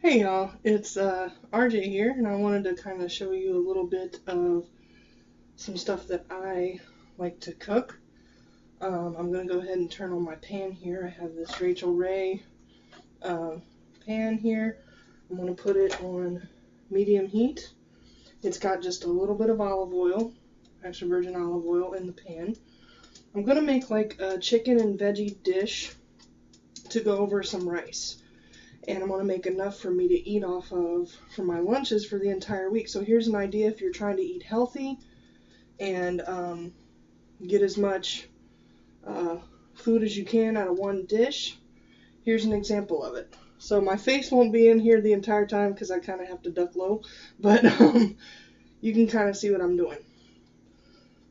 Hey y'all, it's RJ here, and I wanted to kind of show you a little bit of some stuff that I like to cook. I'm going to go ahead and turn on my pan here. I have this Rachel Ray pan here. I'm going to put it on medium heat. It's got just a little bit of olive oil, extra virgin olive oil in the pan. I'm going to make like a chicken and veggie dish to go over some rice. And I'm going to make enough for me to eat off of for my lunches for the entire week. So here's an idea if you're trying to eat healthy and get as much food as you can out of one dish. Here's an example of it. So my face won't be in here the entire time because I kind of have to duck low, but you can kind of see what I'm doing.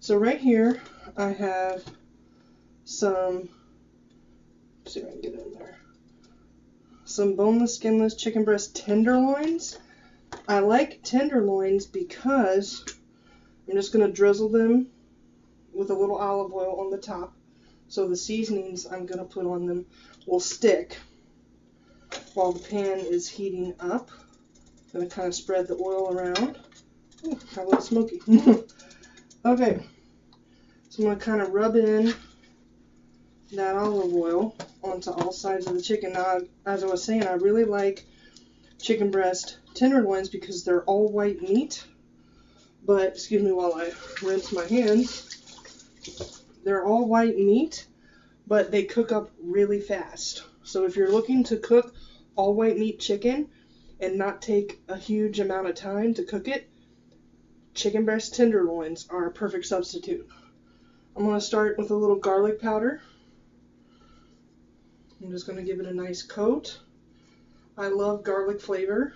So right here I have some, let's see if I can get in there. Some boneless, skinless chicken breast tenderloins. I like tenderloins because I'm just going to drizzle them with a little olive oil on the top so the seasonings I'm going to put on them will stick while the pan is heating up. I'm going to kind of spread the oil around. Ooh, got a little smoky. Okay, so I'm going to kind of rub in that olive oil onto all sides of the chicken. Now, as I was saying, I really like chicken breast tenderloins because they're all white meat. But, excuse me while I rinse my hands, they're all white meat, but they cook up really fast. So if you're looking to cook all white meat chicken and not take a huge amount of time to cook it, chicken breast tenderloins are a perfect substitute. I'm going to start with a little garlic powder. I'm just going to give it a nice coat. I love garlic flavor,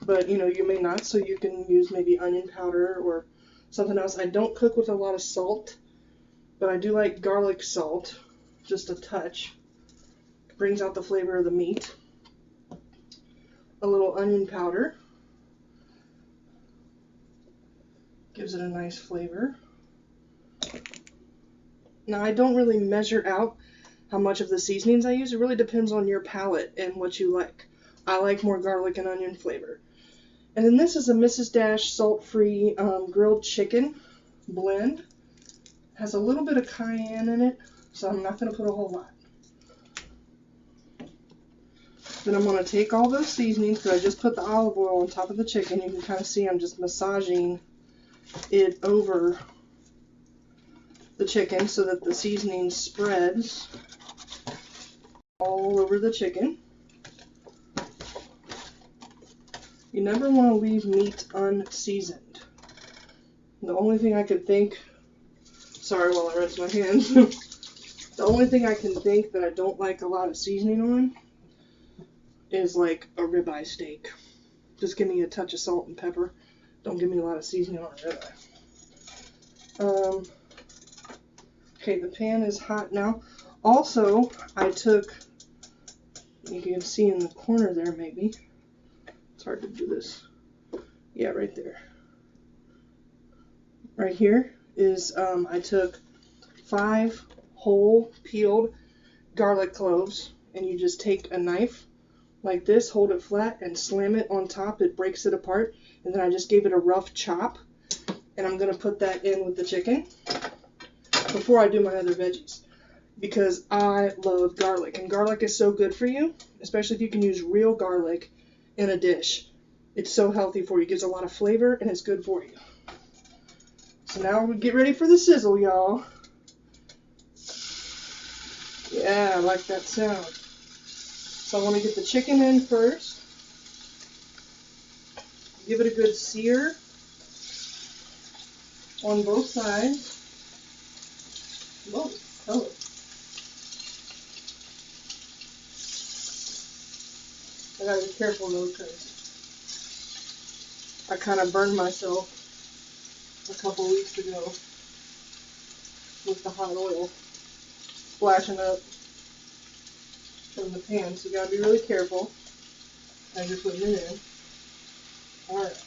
but you may not, so you can use maybe onion powder or something else. I don't cook with a lot of salt, but I do like garlic salt, just a touch. It brings out the flavor of the meat. A little onion powder gives it a nice flavor. Now I don't really measure out how much of the seasonings I use. It really depends on your palate and what you like. I like more garlic and onion flavor. And then this is a Mrs. Dash salt-free grilled chicken blend. Has a little bit of cayenne in it, so I'm not going to put a whole lot. Then I'm going to take all those seasonings, because I just put the olive oil on top of the chicken. You can kind of see I'm just massaging it over the chicken so that the seasoning spreads all over the chicken. You never want to leave meat unseasoned. The only thing I could think, sorry while I rinse my hands, the only thing I can think that I don't like a lot of seasoning on is like a ribeye steak. Just give me a touch of salt and pepper. Don't give me a lot of seasoning on a ribeye. Okay, the pan is hot now. Also, I took, you can see in the corner there maybe, it's hard to do this, yeah, right there. Right here is, I took 5 whole peeled garlic cloves, and you just take a knife like this, hold it flat, and slam it on top. It breaks it apart, and then I just gave it a rough chop, and I'm going to put that in with the chicken before I do my other veggies, because I love garlic, and garlic is so good for you, especially if you can use real garlic in a dish. It's so healthy for you. It gives a lot of flavor, and it's good for you. So now we get ready for the sizzle, y'all. Yeah, I like that sound. So I want to get the chicken in first. Give it a good sear on both sides. Whoa, color. I gotta be careful though, because I kind of burned myself a couple weeks ago with the hot oil splashing up from the pan, so you gotta be really careful as you're putting it in. Alright.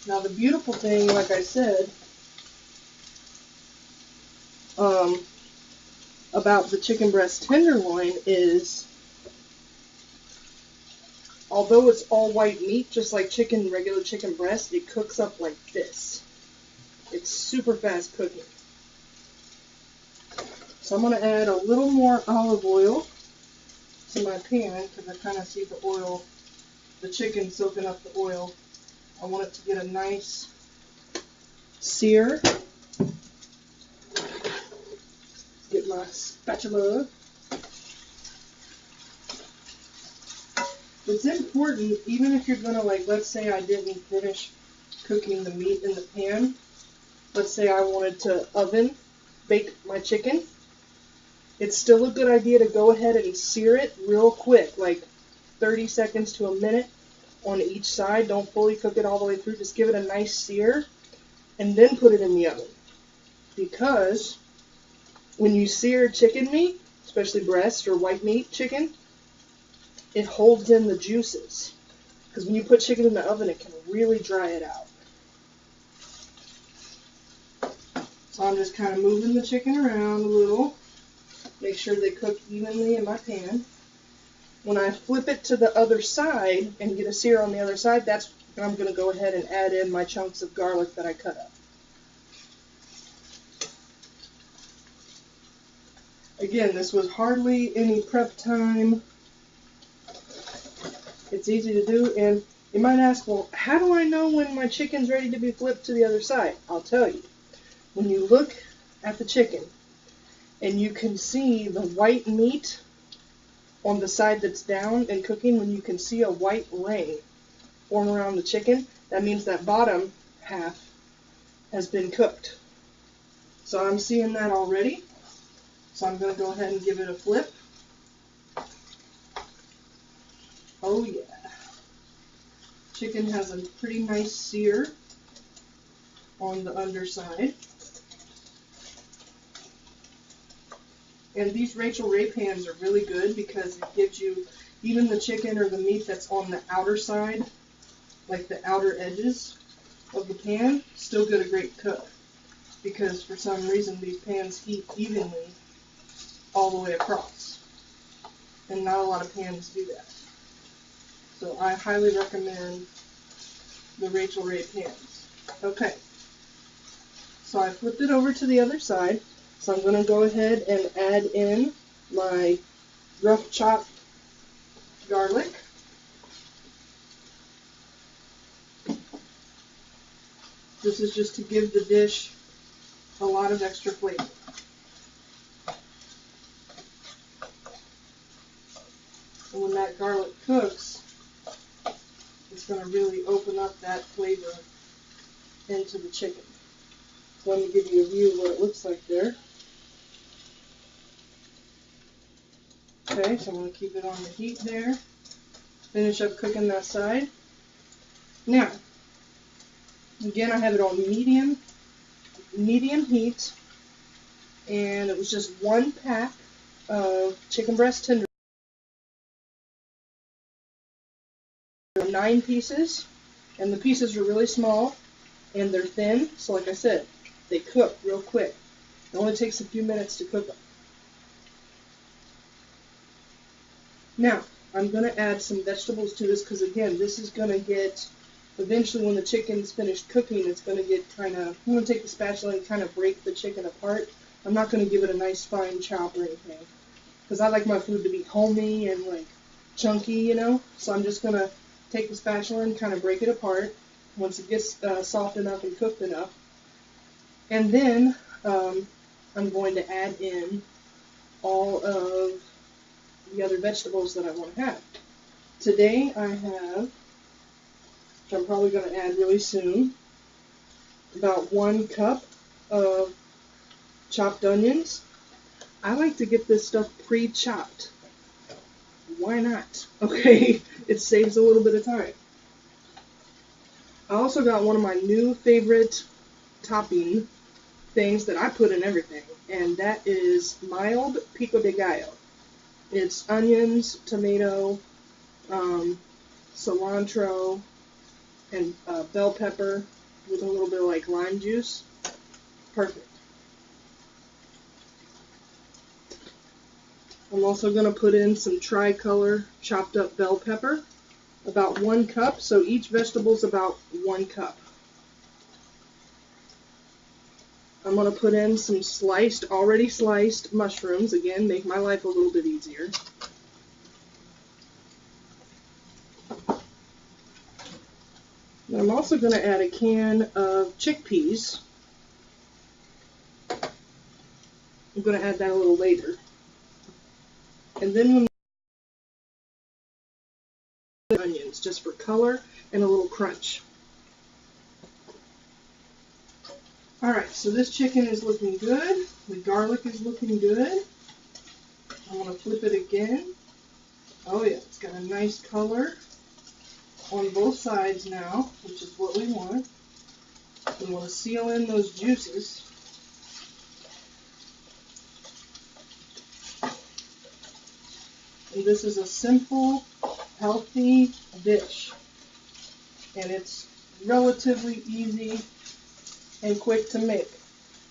Now the beautiful thing, like I said, about the chicken breast tenderloin is although it's all white meat, just like chicken, regular chicken breast, it cooks up like this. It's super fast cooking. So I'm going to add a little more olive oil to my pan because I kind of see the oil, the chicken soaking up the oil. I want it to get a nice sear. Get my spatula. It's important, even if you're gonna, like, let's say I didn't finish cooking the meat in the pan. Let's say I wanted to oven bake my chicken. It's still a good idea to go ahead and sear it real quick, like 30 seconds to a minute on each side. Don't fully cook it all the way through. Just give it a nice sear and then put it in the oven. Because when you sear chicken meat, especially breast or white meat chicken, it holds in the juices. Because when you put chicken in the oven, it can really dry it out. So I'm just kind of moving the chicken around a little. Make sure they cook evenly in my pan. When I flip it to the other side and get a sear on the other side, that's when I'm going to go ahead and add in my chunks of garlic that I cut up. Again, this was hardly any prep time. It's easy to do, and you might ask, well, how do I know when my chicken's ready to be flipped to the other side? I'll tell you. When you look at the chicken and you can see the white meat on the side that's down and cooking, when you can see a white ring form around the chicken, that means that bottom half has been cooked. So I'm seeing that already. So I'm going to go ahead and give it a flip. Oh yeah. Chicken has a pretty nice sear on the underside. And these Rachel Ray pans are really good because it gives you, even the chicken or the meat that's on the outer side, like the outer edges of the pan, still get a great cook. Because for some reason these pans heat evenly all the way across. And not a lot of pans do that. So I highly recommend the Rachel Ray pans. Okay. So I flipped it over to the other side. So I'm going to go ahead and add in my rough chopped garlic. This is just to give the dish a lot of extra flavor. And when that garlic cooks, it's going to really open up that flavor into the chicken. So let me give you a view of what it looks like there. Okay, so I'm going to keep it on the heat there. Finish up cooking that side. Now, again, I have it on medium heat, and it was just 1 pack of chicken breast tenders. 9 pieces, and the pieces are really small, and they're thin, so like I said, they cook real quick. It only takes a few minutes to cook them. Now, I'm going to add some vegetables to this because, again, this is going to get, eventually when the chicken's finished cooking, it's going to get kind of, I'm going to take the spatula and kind of break the chicken apart. I'm not going to give it a nice fine chop or anything because I like my food to be homey and like chunky, you know, so I'm just going to take the spatula and kind of break it apart once it gets soft enough and cooked enough. And then I'm going to add in all of the other vegetables that I want to have. Today I have, which I'm probably going to add really soon, about 1 cup of chopped onions. I like to get this stuff pre-chopped. Why not? Okay, it saves a little bit of time. I also got one of my new favorite topping things that I put in everything, and that is mild pico de gallo. It's onions, tomato, cilantro, and bell pepper with a little bit of like lime juice. Perfect. I'm also going to put in some tricolor chopped up bell pepper about 1 cup, so each vegetable is about 1 cup. I'm going to put in some already sliced mushrooms. Again, make my life a little bit easier. And I'm also going to add a can of chickpeas. I'm going to add that a little later. And then when onions, just for color and a little crunch. Alright, so this chicken is looking good. The garlic is looking good. I'm going to flip it again. Oh yeah, it's got a nice color on both sides now, which is what we want. We want to seal in those juices. And this is a simple, healthy dish. And it's relatively easy and quick to make.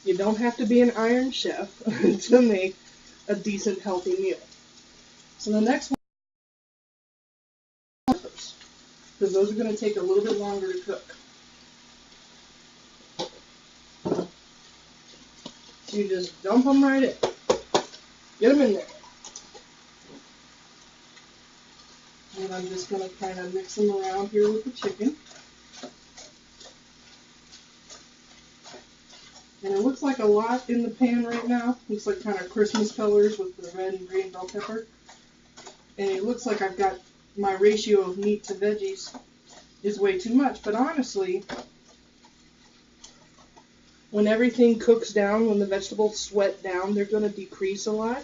You don't have to be an Iron Chef to make a decent, healthy meal. So the next one, because those are going to take a little bit longer to cook. So you just dump them right in. Get them in there. And I'm just going to kind of mix them around here with the chicken. And it looks like a lot in the pan right now. Looks like kind of Christmas colors with the red and green bell pepper. And it looks like I've got my ratio of meat to veggies is way too much. But honestly, when everything cooks down, when the vegetables sweat down, they're going to decrease a lot.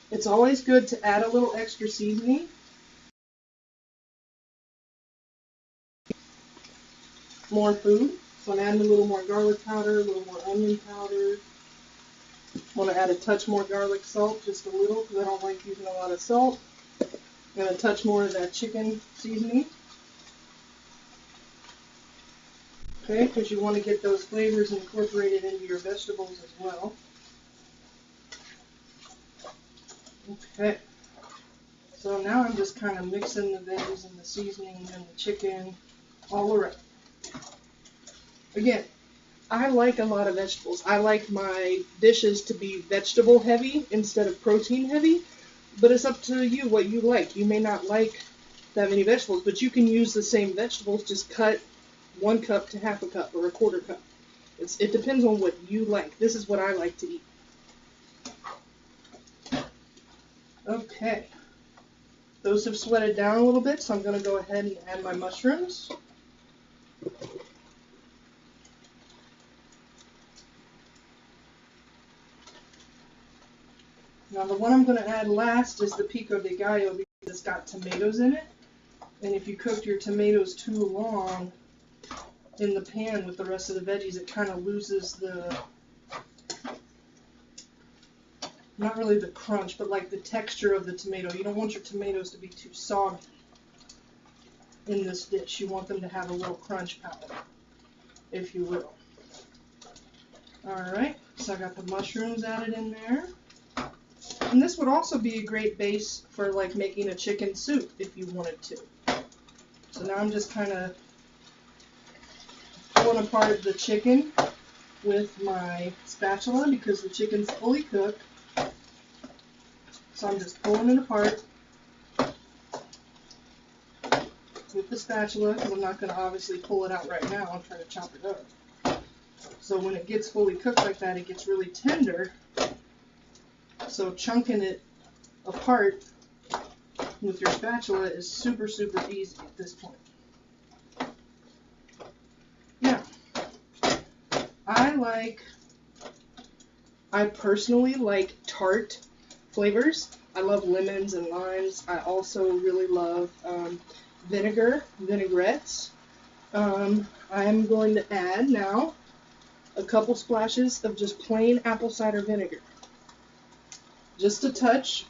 It's always good to add a little extra seasoning. More food. So I'm adding a little more garlic powder, a little more onion powder. Want to add a touch more garlic salt, just a little, because I don't like using a lot of salt. And a touch more of that chicken seasoning. Okay, because you want to get those flavors incorporated into your vegetables as well. Okay, so now I'm just kind of mixing the veggies and the seasoning and the chicken all around. Again, I like a lot of vegetables. I like my dishes to be vegetable heavy instead of protein heavy, but it's up to you what you like. You may not like that many vegetables, but you can use the same vegetables, just cut 1 cup to half a cup or a quarter cup. It depends on what you like. This is what I like to eat. Okay, those have sweated down a little bit, so I'm going to go ahead and add my mushrooms. Now the one I'm going to add last is the pico de gallo because it's got tomatoes in it. And if you cooked your tomatoes too long in the pan with the rest of the veggies, it kind of loses the, not really the crunch, but like the texture of the tomato. You don't want your tomatoes to be too soggy in this dish. You want them to have a little crunch power, if you will. Alright, so I got the mushrooms added in there. And this would also be a great base for like making a chicken soup if you wanted to. So now I'm just kind of pulling apart the chicken with my spatula because the chicken's fully cooked. So I'm just pulling it apart with the spatula because I'm not going to obviously pull it out right now. I'm trying to chop it up. So when it gets fully cooked like that, it gets really tender. So chunking it apart with your spatula is super, super easy at this point. Yeah. I personally like tart flavors. I love lemons and limes. I also really love vinaigrettes. I'm going to add now a couple splashes of just plain apple cider vinegar. Just a touch.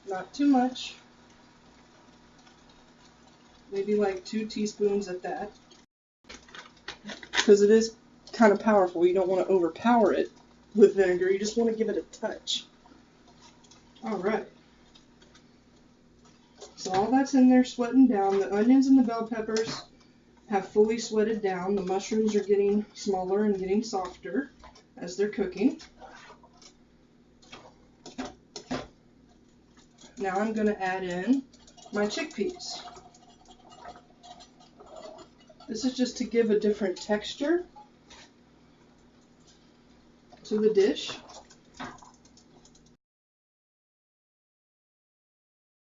Not too much. Maybe like 2 teaspoons at that. Because it is kind of powerful. You don't want to overpower it. with vinegar. You just want to give it a touch. Alright. So all that's in there sweating down. The onions and the bell peppers have fully sweated down. The mushrooms are getting smaller and getting softer as they're cooking. Now I'm going to add in my chickpeas. This is just to give a different texture to the dish.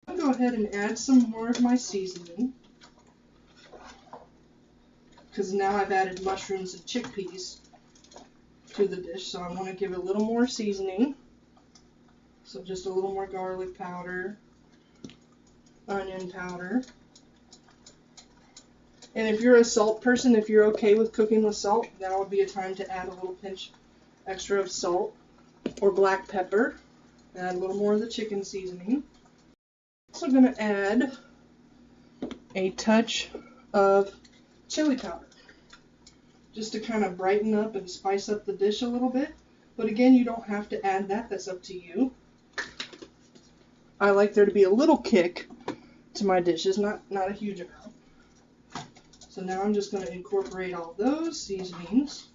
I'll go ahead and add some more of my seasoning, because now I've added mushrooms and chickpeas to the dish, so I want to give it a little more seasoning. So just a little more garlic powder, onion powder. And if you're a salt person, if you're okay with cooking with salt, now would be a time to add a little pinch extra of salt or black pepper. Add a little more of the chicken seasoning. Also going to add a touch of chili powder, just to kind of brighten up and spice up the dish a little bit. But again, you don't have to add that. That's up to you. I like there to be a little kick to my dishes, not a huge amount. So now I'm just going to incorporate all those seasonings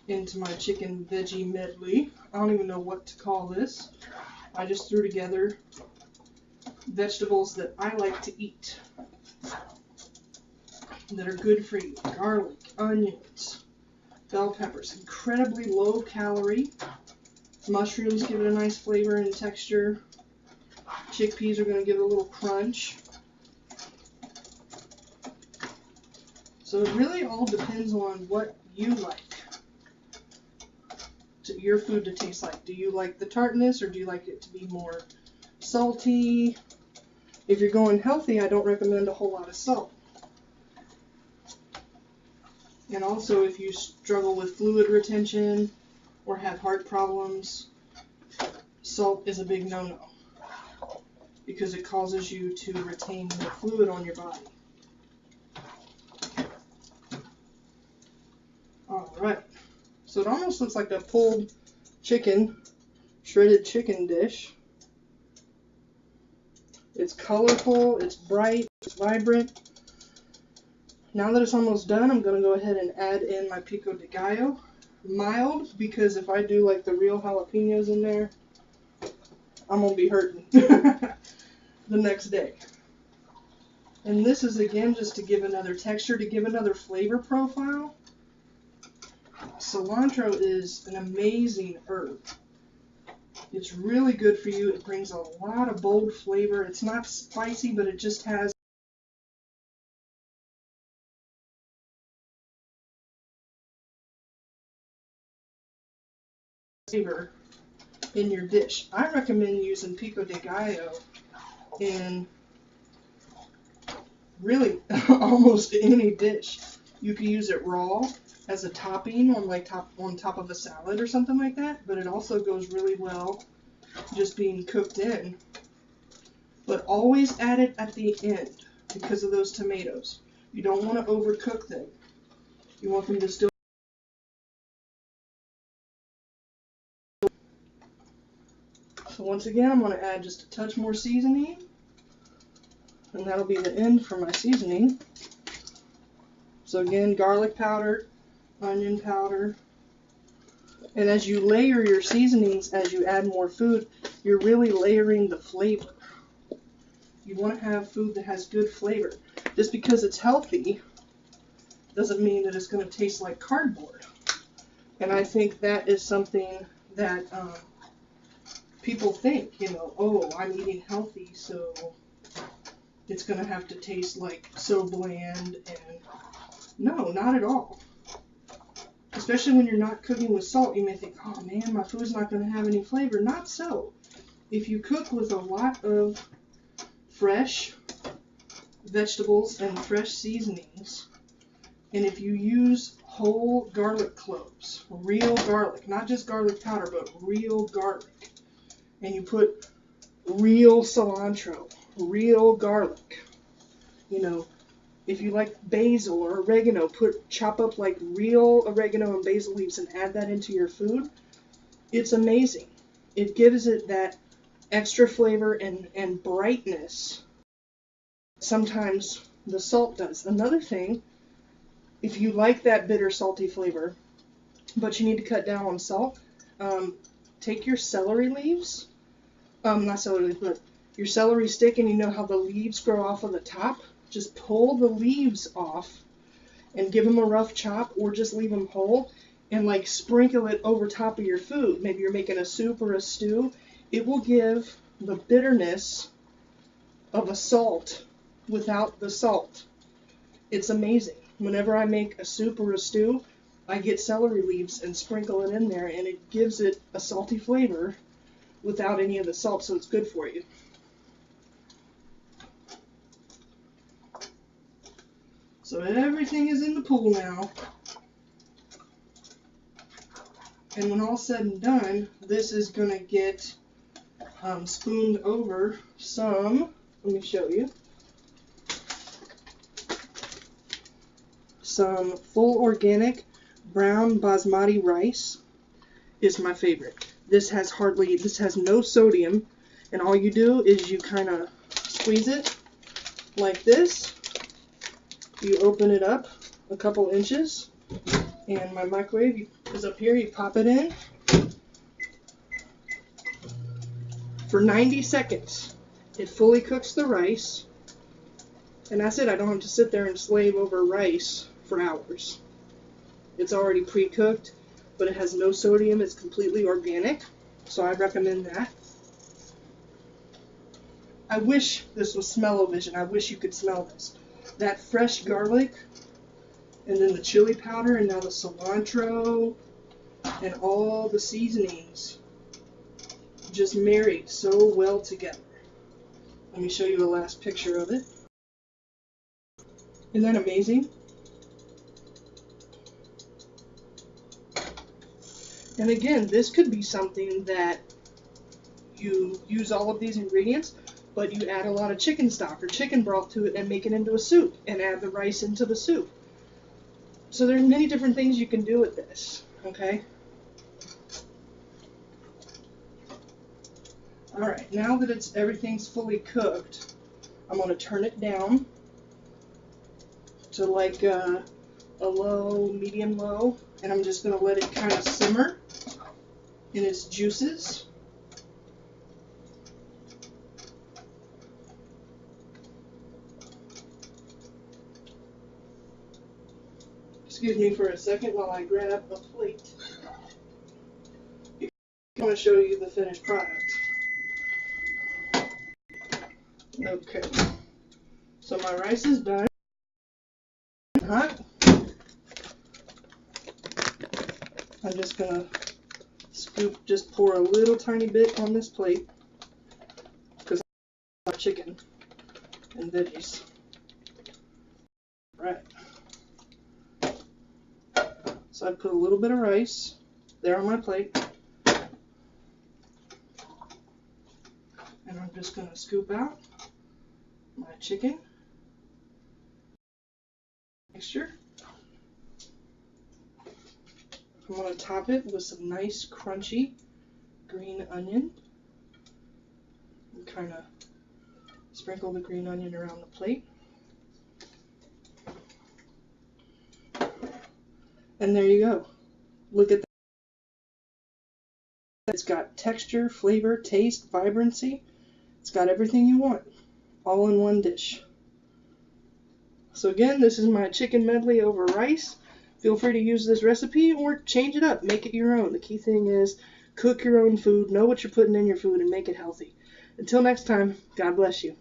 into my chicken veggie medley. I don't even know what to call this. I just threw together vegetables that I like to eat that are good for you. Garlic, onions, bell peppers, incredibly low calorie. Mushrooms give it a nice flavor and texture. Chickpeas are going to give it a little crunch. So it really all depends on what you like your food to taste like. Do you like the tartness, or do you like it to be more salty? If you're going healthy, I don't recommend a whole lot of salt. And also, if you struggle with fluid retention or have heart problems, salt is a big no-no, because it causes you to retain more fluid on your body. Alright, so it almost looks like a pulled chicken, shredded chicken dish. It's colorful, it's bright, it's vibrant. Now that it's almost done, I'm going to go ahead and add in my pico de gallo. Mild, because if I do like the real jalapenos in there, I'm going to be hurting the next day. And this is again just to give another texture, to give another flavor profile. Cilantro is an amazing herb. It's really good for you. It brings a lot of bold flavor. It's not spicy, but it just has flavor in your dish. I recommend using pico de gallo in really almost any dish. You can use it raw as a topping on top of a salad or something like that, but it also goes really well just being cooked in. But always add it at the end because of those tomatoes. You don't want to overcook them. You want them to still. So once again, I'm going to add just a touch more seasoning, and that'll be the end for my seasoning. So again, garlic powder, onion powder, and as you layer your seasonings, as you add more food, you're really layering the flavor. You want to have food that has good flavor. Just because it's healthy doesn't mean that it's going to taste like cardboard. And I think that is something that people think, oh, I'm eating healthy, so it's going to have to taste like so bland. And no, not at all. Especially when you're not cooking with salt, you may think, oh man, my food's not going to have any flavor. Not so. If you cook with a lot of fresh vegetables and fresh seasonings, and if you use whole garlic cloves, real garlic, not just garlic powder, but real garlic, and you put real cilantro, real garlic, if you like basil or oregano, chop up like real oregano and basil leaves and add that into your food. It's amazing. It gives it that extra flavor and brightness. Sometimes the salt does. Another thing, if you like that bitter, salty flavor, but you need to cut down on salt, take your celery leaves, not celery leaves, but your celery stick, and you know how the leaves grow off of the top? Just pull the leaves off and give them a rough chop, or just leave them whole, and like sprinkle it over top of your food. Maybe you're making a soup or a stew. It will give the bitterness of a salt without the salt. It's amazing. Whenever I make a soup or a stew, I get celery leaves and sprinkle it in there, and it gives it a salty flavor without any of the salt, so it's good for you. So everything is in the pool now. And when all's said and done, this is going to get spooned over some, let me show you, some full organic brown basmati rice is my favorite. This has no sodium, and all you do is you kind of squeeze it like this. You open it up a couple inches, and my microwave is up here. You pop it in for 90 seconds. It fully cooks the rice, and that's it. I don't have to sit there and slave over rice for hours. It's already pre-cooked, but it has no sodium. It's completely organic, so I recommend that. I wish this was smell-o-vision. I wish you could smell this. That fresh garlic, and then the chili powder, and now the cilantro, and all the seasonings just married so well together. Let me show you a last picture of it. Isn't that amazing? And again, this could be something that you use all of these ingredients, but you add a lot of chicken stock or chicken broth to it and make it into a soup, and add the rice into the soup. So there's many different things you can do with this, okay? Alright, now that everything's fully cooked, I'm going to turn it down to like a low, medium low, and I'm just going to let it kind of simmer in its juices. Excuse me for a second while I grab a plate. I want to show you the finished product. Okay, so my rice is done. Hot. I'm just gonna just pour a little tiny bit on this plate because I have chicken and veggies. Right. So I put a little bit of rice there on my plate, and I'm just gonna scoop out my chicken mixture. I'm going to top it with some nice crunchy green onion, and kind of sprinkle the green onion around the plate. And there you go. Look at that. It's got texture, flavor, taste, vibrancy. It's got everything you want, all in one dish. So again, this is my chicken medley over rice. Feel free to use this recipe or change it up, make it your own. The key thing is cook your own food, know what you're putting in your food, and make it healthy. Until next time, God bless you.